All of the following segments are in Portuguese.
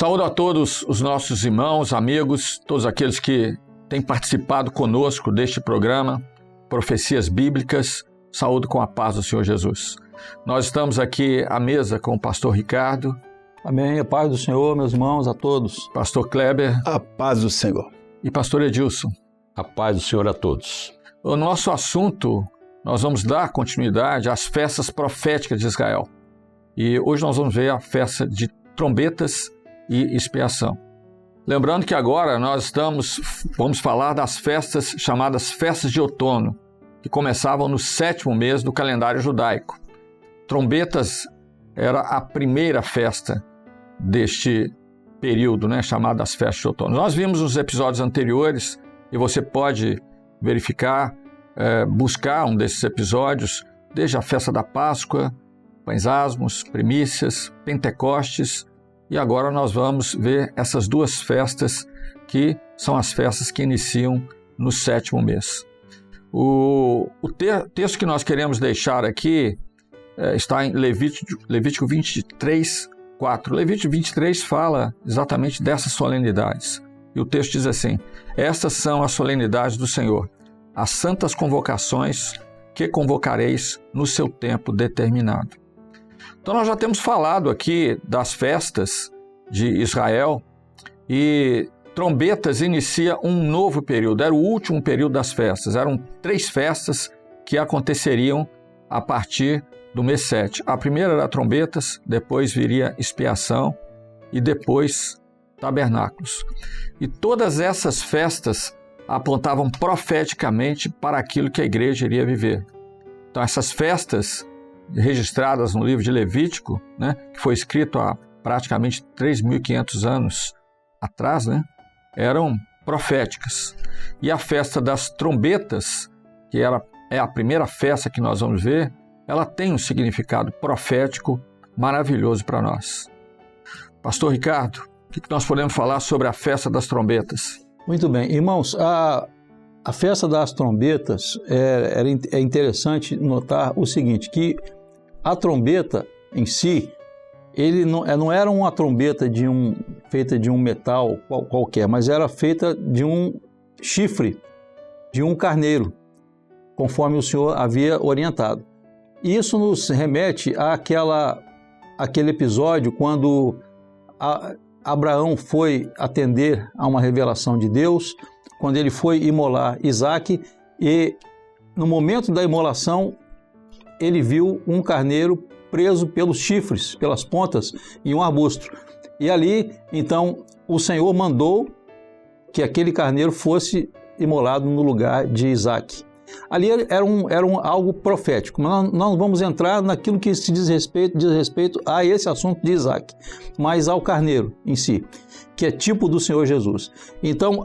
Saúdo a todos os nossos irmãos, amigos, todos aqueles que têm participado conosco deste programa, Profecias Bíblicas. Saúdo com a paz do Senhor Jesus. Nós estamos aqui à mesa com o pastor Ricardo. Amém. A paz do Senhor, meus irmãos, a todos. Pastor Kleber. A paz do Senhor. E pastor Edilson. A paz do Senhor a todos. O nosso assunto, nós vamos dar continuidade às festas proféticas de Israel. E hoje nós vamos ver a festa de trombetas e expiação. Lembrando que agora nós vamos falar das festas chamadas festas de outono, que começavam no 7º mês do calendário judaico. Trombetas era a primeira festa deste período, chamada as festas de outono. Nós vimos nos episódios anteriores, e você pode verificar, buscar um desses episódios, desde a festa da Páscoa, pães asmos, primícias, Pentecostes, e agora nós vamos ver essas duas festas que são as festas que iniciam no 7º mês. O texto que nós queremos deixar aqui está em Levítico 23, 4. Levítico 23 fala exatamente dessas solenidades. E o texto diz assim: estas são as solenidades do Senhor, as santas convocações que convocareis no seu tempo determinado. Então nós já temos falado aqui das festas de Israel e trombetas inicia um novo período, era o último período das festas, eram 3 festas que aconteceriam a partir do mês 7. A primeira era trombetas, depois viria expiação e depois tabernáculos. E todas essas festas apontavam profeticamente para aquilo que a igreja iria viver. Então essas festas registradas no livro de Levítico, que foi escrito há praticamente 3.500 anos atrás, eram proféticas. E a festa das trombetas, que é a primeira festa que nós vamos ver, ela tem um significado profético maravilhoso para nós. Pastor Ricardo, o que nós podemos falar sobre a festa das trombetas? Muito bem. Irmãos, a festa das trombetas, é interessante notar o seguinte, que a trombeta em si, ele não era uma trombeta feita de um metal qualquer, mas era feita de um chifre, de um carneiro, conforme o Senhor havia orientado. E isso nos remete àquele episódio quando Abraão foi atender a uma revelação de Deus, quando ele foi imolar Isaque, e no momento da imolação ele viu um carneiro preso pelos chifres, pelas pontas, em um arbusto. E ali, então, o Senhor mandou que aquele carneiro fosse imolado no lugar de Isaque. Ali era algo profético, mas nós não vamos entrar naquilo que se diz respeito a esse assunto de Isaque, mas ao carneiro em si, que é tipo do Senhor Jesus. Então,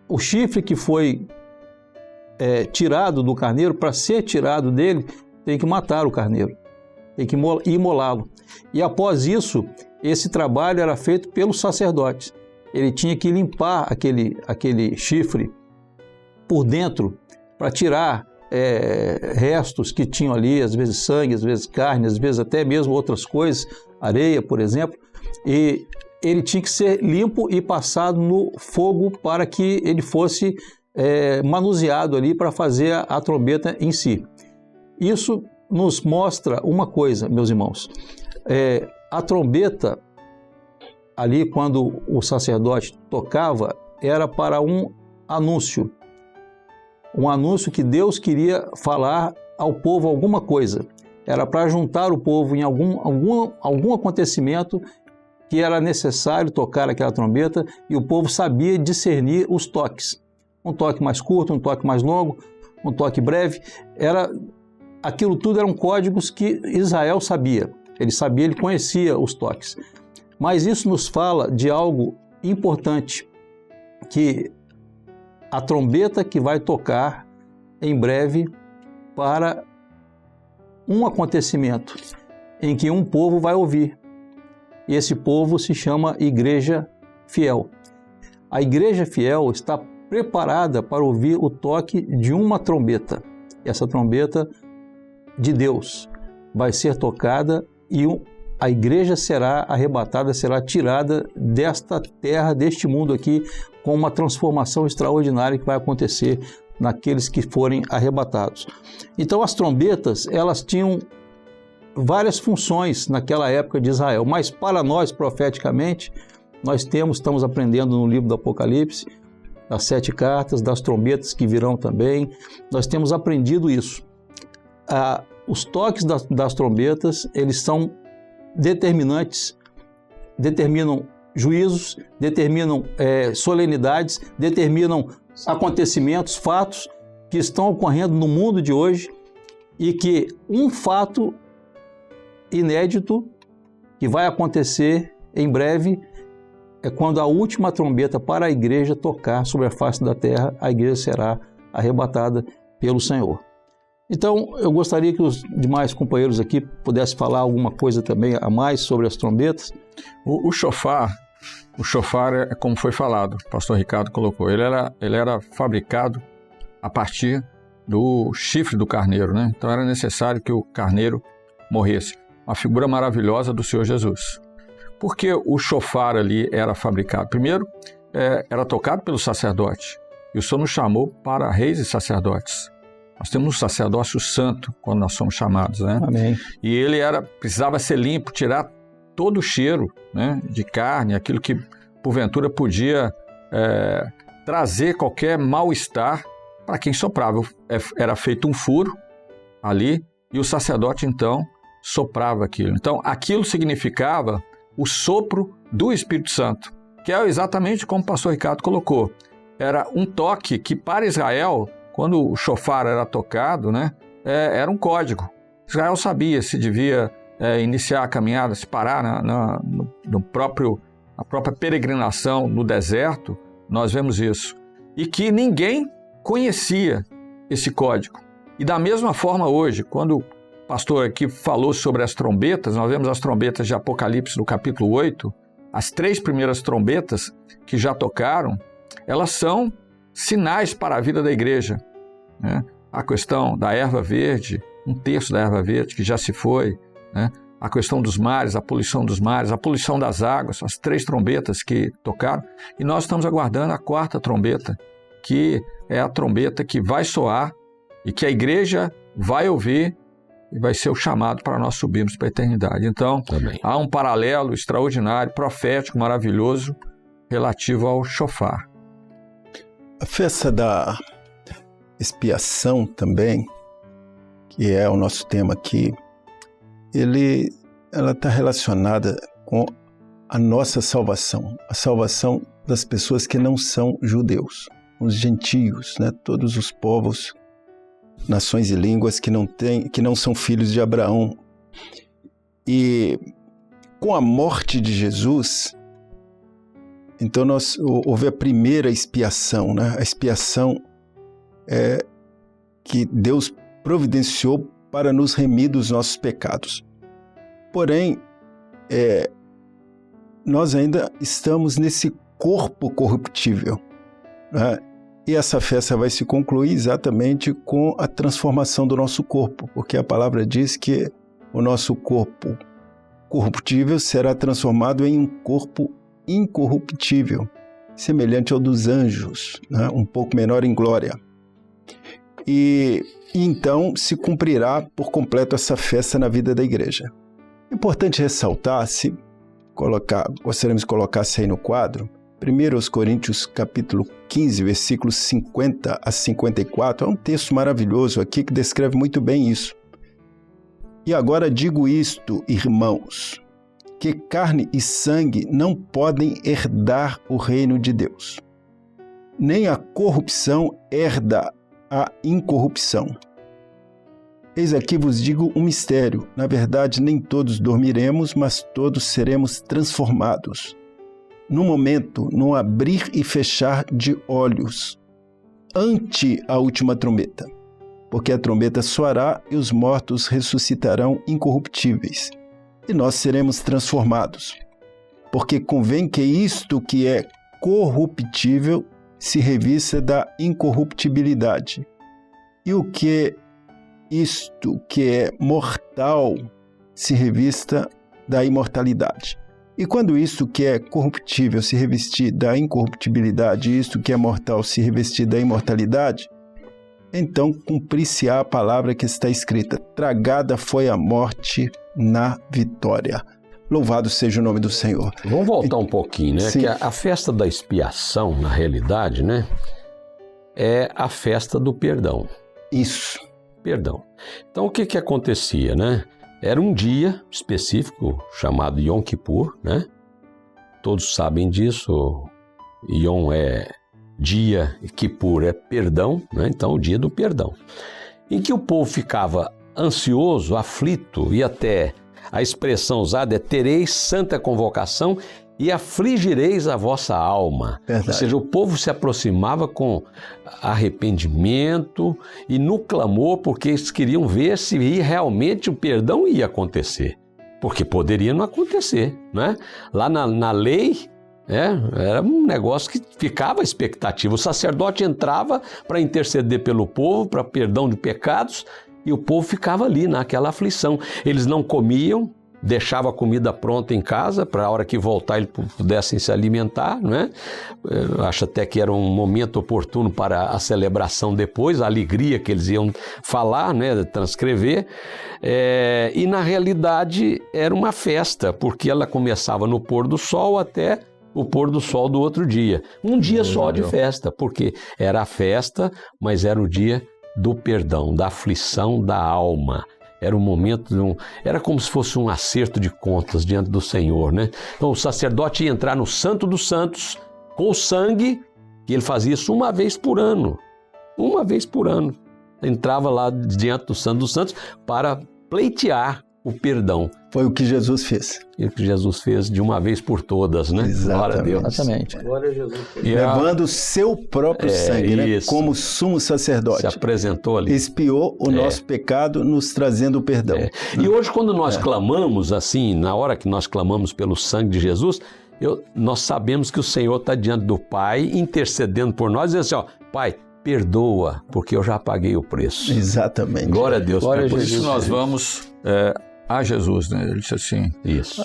o chifre que foi tirado do carneiro, para ser tirado dele, tem que matar o carneiro, tem que imolá-lo. E após isso, esse trabalho era feito pelos sacerdotes. Ele tinha que limpar aquele chifre por dentro, para tirar restos que tinham ali, às vezes sangue, às vezes carne, às vezes até mesmo outras coisas, areia, por exemplo, e ele tinha que ser limpo e passado no fogo para que ele fosse manuseado ali para fazer a trombeta em si. Isso nos mostra uma coisa, meus irmãos, a trombeta ali, quando o sacerdote tocava, era para um anúncio que Deus queria falar ao povo alguma coisa. Era para juntar o povo em algum acontecimento que era necessário tocar aquela trombeta, e o povo sabia discernir os toques. Um toque mais curto, um toque mais longo, um toque breve. Aquilo tudo eram códigos que Israel sabia. Ele conhecia os toques. Mas isso nos fala de algo importante, que a trombeta que vai tocar em breve para um acontecimento em que um povo vai ouvir. E esse povo se chama Igreja Fiel. A Igreja Fiel está preparada para ouvir o toque de uma trombeta. Essa trombeta de Deus vai ser tocada e a igreja será arrebatada, será tirada desta terra, deste mundo aqui, com uma transformação extraordinária que vai acontecer naqueles que forem arrebatados. Então as trombetas, elas tinham várias funções naquela época de Israel, mas para nós, profeticamente, nós estamos aprendendo no livro do Apocalipse, das 7 cartas, das trombetas que virão também, nós temos aprendido isso. Os toques das trombetas, eles são determinantes, determinam juízos, determinam solenidades, determinam acontecimentos, fatos que estão ocorrendo no mundo de hoje e que um fato inédito que vai acontecer em breve é quando a última trombeta para a igreja tocar sobre a face da terra, a igreja será arrebatada pelo Senhor. Então, eu gostaria que os demais companheiros aqui pudessem falar alguma coisa também a mais sobre as trombetas. O chofar, é como foi falado, o pastor Ricardo colocou, ele era fabricado a partir do chifre do carneiro, né? Então era necessário que o carneiro morresse. Uma figura maravilhosa do Senhor Jesus. Por que o chofar ali era fabricado? Primeiro, era tocado pelo sacerdote, e o Senhor nos chamou para reis e sacerdotes. Nós temos um sacerdócio santo quando nós somos chamados, né? Amém. E ele precisava ser limpo, tirar todo o cheiro, né, de carne, aquilo que porventura podia trazer qualquer mal-estar para quem soprava. Era feito um furo ali e o sacerdote então soprava aquilo. Então aquilo significava o sopro do Espírito Santo, que é exatamente como o pastor Ricardo colocou. Era um toque que para Israel, quando o chofar era tocado, né, era um código. Israel sabia se devia iniciar a caminhada, se parar na própria peregrinação no deserto, nós vemos isso. E que ninguém conhecia esse código. E da mesma forma hoje, quando o pastor aqui falou sobre as trombetas, nós vemos as trombetas de Apocalipse no capítulo 8, as 3 primeiras trombetas que já tocaram, elas são sinais para a vida da igreja, né? A questão da erva verde, 1/3 da erva verde que já se foi, né? A questão dos mares, a poluição dos mares, a poluição das águas, as 3 trombetas que tocaram, e nós estamos aguardando a 4ª trombeta, que é a trombeta que vai soar e que a igreja vai ouvir e vai ser o chamado para nós subirmos para a eternidade. Então, há um paralelo extraordinário, profético, maravilhoso, relativo ao chofar. A festa da expiação também, que é o nosso tema aqui, ela está relacionada com a nossa salvação, a salvação das pessoas que não são judeus, os gentios, né? Todos os povos, nações e línguas que não são filhos de Abraão. E com a morte de Jesus, então houve a primeira expiação, né? A expiação que Deus providenciou para nos remir dos nossos pecados. Porém, nós ainda estamos nesse corpo corruptível, né? E essa festa vai se concluir exatamente com a transformação do nosso corpo, porque a palavra diz que o nosso corpo corruptível será transformado em um corpo incorruptível, semelhante ao dos anjos, né? Um pouco menor em glória. E então se cumprirá por completo essa festa na vida da igreja. Importante ressaltar, gostaríamos de colocar aí no quadro, 1 Coríntios capítulo 15, versículos 50 a 54, é um texto maravilhoso aqui que descreve muito bem isso. E agora digo isto, irmãos, que carne e sangue não podem herdar o reino de Deus, nem a corrupção herda a incorrupção. Eis aqui vos digo um mistério, na verdade nem todos dormiremos, mas todos seremos transformados. No momento, no abrir e fechar de olhos, ante a última trombeta, porque a trombeta soará e os mortos ressuscitarão incorruptíveis, e nós seremos transformados. Porque convém que isto que é corruptível se revista da incorruptibilidade, e o que isto que é mortal se revista da imortalidade. E quando isto que é corruptível se revestir da incorruptibilidade, e isto que é mortal se revestir da imortalidade, então cumprir-se-á a palavra que está escrita: tragada foi a morte na vitória. Louvado seja o nome do Senhor. Vamos voltar um pouquinho, né? Sim. Que a festa da expiação, na realidade, né, é a festa do perdão. Isso. Perdão. Então, o que acontecia, né? Era um dia específico chamado Yom Kippur, né? Todos sabem disso. Yom é dia, Kippur é perdão, né? Então, o dia do perdão. Em que o povo ficava ansioso, aflito, e até a expressão usada é: tereis santa convocação e afligireis a vossa alma. Verdade. Ou seja, o povo se aproximava com arrependimento e no clamor, porque eles queriam ver se realmente o perdão ia acontecer. Porque poderia não acontecer, né? Lá na lei, era um negócio que ficava a expectativa. O sacerdote entrava para interceder pelo povo, para perdão de pecados, e o povo ficava ali naquela aflição. Eles não comiam, deixava a comida pronta em casa para a hora que voltar eles pudessem se alimentar, né? Eu acho até que era um momento oportuno para a celebração depois, a alegria que eles iam falar, né? Transcrever. E na realidade era uma festa, porque ela começava no pôr do sol até o pôr do sol do outro dia. Um dia só de festa, porque era a festa, mas era o dia do perdão, da aflição da alma. Era um momento, era como se fosse um acerto de contas diante do Senhor, né? Então o sacerdote ia entrar no Santo dos Santos com o sangue, e ele fazia isso uma vez por ano. Uma vez por ano. Entrava lá diante do Santo dos Santos para pleitear o perdão. Foi o que Jesus fez. E o que Jesus fez de uma vez por todas, né? Exatamente. Glória a Deus. Exatamente. Glória a Jesus. Levando o seu próprio sangue, né? isso. Como sumo sacerdote. Se apresentou ali. Expiou o nosso pecado, nos trazendo o perdão. E hoje, quando nós clamamos assim, na hora que nós clamamos pelo sangue de Jesus, nós sabemos que o Senhor está diante do Pai, intercedendo por nós, dizendo assim, ó: Pai, perdoa, porque eu já paguei o preço. Exatamente. Glória a Deus. Glória a Por Jesus. isso nós vamos a Jesus, né? Ele disse assim, Isso.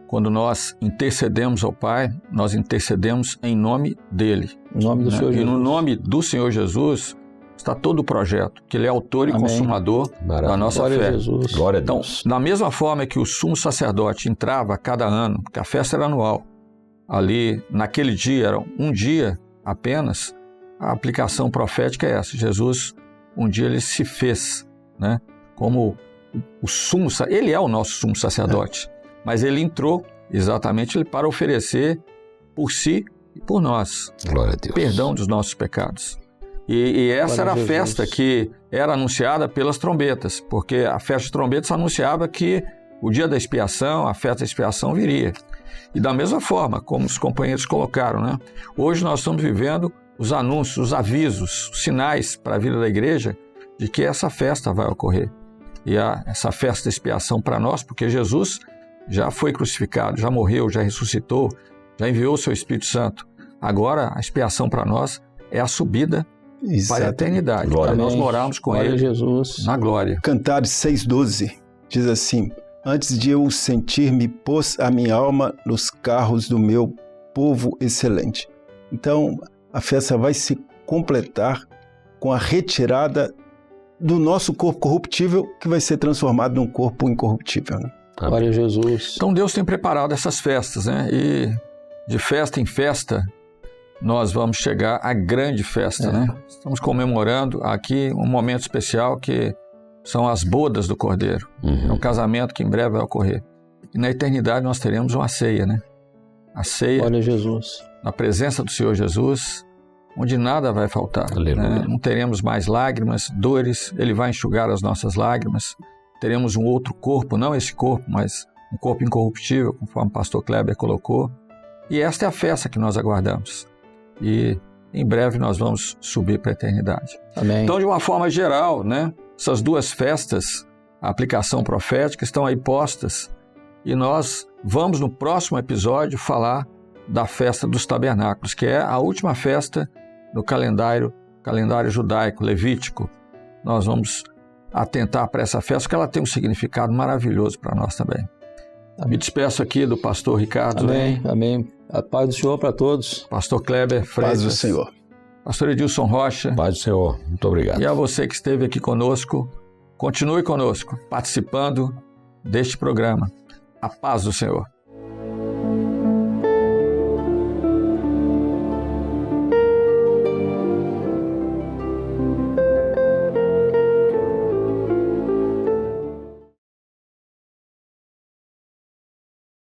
quando nós intercedemos ao Pai, nós intercedemos em nome dele. Em nome do Né? Senhor E Jesus. no nome do Senhor Jesus está todo o projeto, que ele é autor e Amém. consumador Maravilha. da nossa Glória fé. a Jesus. Glória a Então, Deus. da mesma forma que o sumo sacerdote entrava a cada ano, porque a festa era anual, ali naquele dia, era um dia apenas, a aplicação profética é essa. Jesus, um dia ele se fez, né, como o sumo, ele é o nosso sumo sacerdote, mas ele entrou exatamente para oferecer por si e por nós Glória a Deus. perdão dos nossos pecados. E essa Glória era a a Jesus. festa que era anunciada pelas trombetas, porque a festa de trombetas anunciava que o dia da expiação, a festa da expiação viria. E da mesma forma, como os companheiros colocaram, né? Hoje nós estamos vivendo os anúncios, os avisos, os sinais para a vida da igreja de que essa festa vai ocorrer. E essa festa da expiação para nós, porque Jesus já foi crucificado, já morreu, já ressuscitou, já enviou o seu Espírito Santo. Agora a expiação para nós é a subida para a Exatamente. eternidade, Glória para a nós Amém. morarmos com Glória a Ele Jesus. na glória. Cantares 6,12 diz assim: antes de eu sentir-me, pôs a minha alma nos carros do meu povo excelente. Então, a festa vai se completar com a retirada do nosso corpo corruptível, que vai ser transformado num corpo incorruptível, né? Glória a Jesus. Então Deus tem preparado essas festas, né? E de festa em festa nós vamos chegar à grande festa, né? Estamos comemorando aqui um momento especial que são as bodas do Cordeiro. É um casamento que em breve vai ocorrer. E na eternidade nós teremos uma ceia, né? A ceia Glória a Jesus. na presença do Senhor Jesus, onde nada vai faltar. Aleluia. Né? Não teremos mais lágrimas, dores, Ele vai enxugar as nossas lágrimas. Teremos um outro corpo, não esse corpo, mas um corpo incorruptível, conforme o pastor Kleber colocou. E esta é a festa que nós aguardamos. E em breve nós vamos subir para a eternidade. Amém. Então, de uma forma geral, né, essas duas festas, a aplicação profética, estão aí postas. E nós vamos, no próximo episódio, falar da festa dos tabernáculos, que é a última festa do calendário judaico, levítico. Nós vamos atentar para essa festa, porque ela tem um significado maravilhoso para nós também. Me despeço aqui do pastor Ricardo. Amém, amém. A paz do Senhor para todos. Pastor Kleber Freitas. Paz do Senhor. Pastor Edilson Rocha. Paz do Senhor. Muito obrigado. E a você que esteve aqui conosco, continue conosco, participando deste programa. A paz do Senhor.